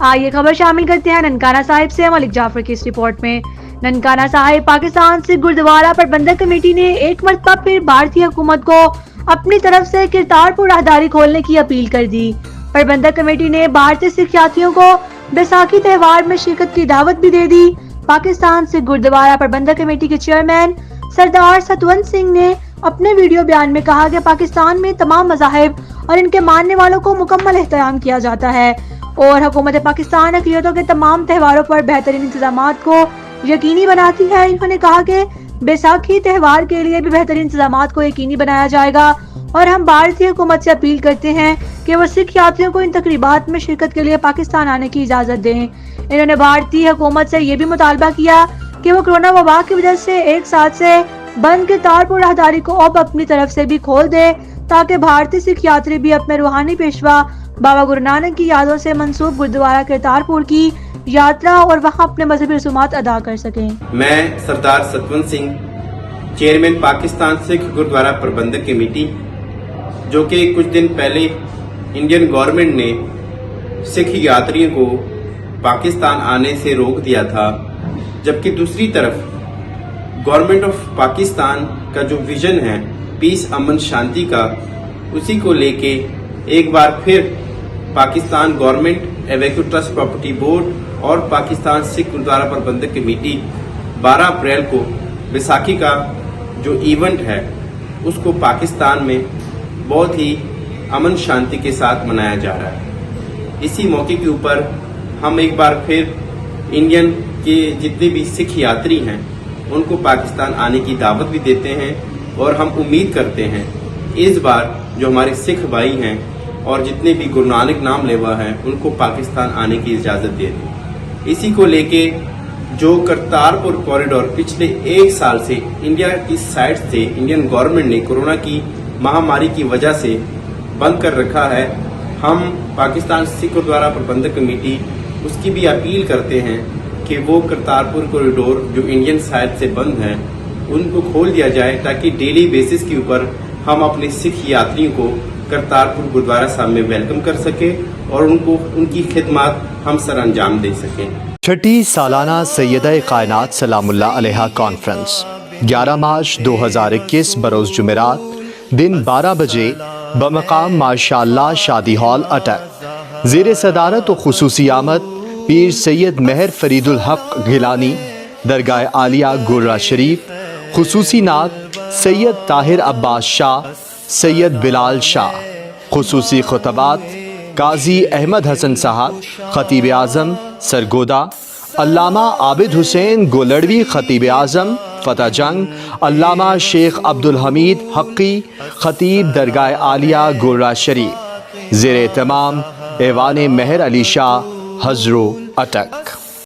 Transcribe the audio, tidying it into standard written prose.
आइए खबर शामिल करते हैं ननकाना साहिब से मलिक जाफर की इस रिपोर्ट में। ननकाना साहिब पाकिस्तान सिख गुरुद्वारा प्रबंधक कमेटी ने एक मरतबा फिर भारतीय हुकूमत को अपनी तरफ से करतारपुर राहदारी खोलने की अपील कर दी। प्रबंधक कमेटी ने भारतीय सिख यात्रियों को बैसाखी त्योहार में शिरकत की दावत भी दे दी। पाकिस्तान सिख गुरुद्वारा प्रबंधक कमेटी के चेयरमैन सरदार सतवंत सिंह ने अपने वीडियो बयान में कहा कि पाकिस्तान में तमाम मज़ाहिब और इनके मानने वालों को मुकम्मल एहतराम किया जाता है और हुकूमत पाकिस्तान अक़लियतों के तमाम त्योहारों पर बेहतरीन इंतजामात को यकीनी बनाती है। इन्होंने कहा कि बैसाखी त्योहार के लिए भी बेहतरीन इंतजामात को यकीनी बनाया जाएगा और हम भारतीय हुकूमत से अपील करते हैं कि वो सिख यात्रियों को इन तकरीबात में शिरकत के लिए पाकिस्तान आने की इजाज़त दें। इन्होंने भारतीय हुकूमत से ये भी मुतालबा किया कि वो कोरोना वबा की वजह से एक साथ से बंद करतारपुर राहदारी को अब अपनी तरफ से भी खोल दे ताकि भारतीय सिख यात्री भी अपने रूहानी पेशवा बाबा गुरु नानक की यादों से मंसूब गुरुद्वारा करतारपुर की यात्रा और वहां अपने मजहबी रसूमात अदा कर सकें। मैं सरदार सतवंत सिंह, चेयरमैन पाकिस्तान सिख गुरुद्वारा प्रबंधक कमेटी, जो कि कुछ दिन पहले इंडियन गवर्नमेंट ने सिख यात्रियों को पाकिस्तान आने से रोक दिया था, जबकि दूसरी तरफ गवर्नमेंट ऑफ पाकिस्तान का जो विजन है पीस, अमन, शांति का, उसी को लेके एक बार फिर Pakistan government, evacuee trust property board और पाकिस्तान सिख गुरुद्वारा प्रबंधक कमेटी 12 अप्रैल को बैसाखी का जो इवेंट है उसको पाकिस्तान में बहुत ही अमन शांति के साथ मनाया जा रहा है। इसी मौके के ऊपर हम एक बार फिर इंडियन के जितने भी सिख यात्री हैं उनको पाकिस्तान आने की दावत भी देते हैं और हम उम्मीद करते हैं इस बार जो हमारे सिख भाई हैं और जितने भी गुरु नानक नाम लेवा हैं उनको पाकिस्तान आने की इजाज़त दे दें। इसी को लेके जो करतारपुर कॉरिडोर पिछले एक साल से इंडिया की साइड से इंडियन गवर्नमेंट ने कोरोना की महामारी की वजह से बंद कर रखा है, हम पाकिस्तान सिख गुरुद्वारा प्रबंधक कमेटी उसकी भी अपील करते हैं कि वो करतारपुर कॉरिडोर जो इंडियन साइड से बंद है उनको खोल दिया जाए ताकि डेली बेसिस के ऊपर हम अपने सिख यात्रियों को करतारपुर गुरुद्वारा साहब में वेलकम कर सके और उनको उनकी खिदमत हम सर अंजाम दे सकें। छठी सालाना सैयदा कायनात सलामुल्लाह अलैहा कॉन्फ्रेंस 11 मार्च 2021 बरोज़ जुमेरात दिन 12 बजे बमकाम माशाअल्लाह शादी हॉल अटक, ज़ेर सदारत व खुसूसी आमद पीर सैयद मेहर फरीदुल हक गिलानी, दरगाह आलिया गुर्रा शरीफ, खुसूसी नात सैयद ताहिर अब्बास शाह, सैयद बिलाल शाह, खुसूसी खुतबात काजी अहमद हसन साहब, खतीब आज़म सरगोदा, अल्लामा आबिद हुसैन गोलड़वी खतीब आज़म फ़तह जंग, अल्लामा शेख अब्दुल हमीद हक़ी खतीब दरगाह आलिया गुर्रा शरीफ, ज़ेर एहतमाम ऐवान मेहर अली शाह हज़रो अटक।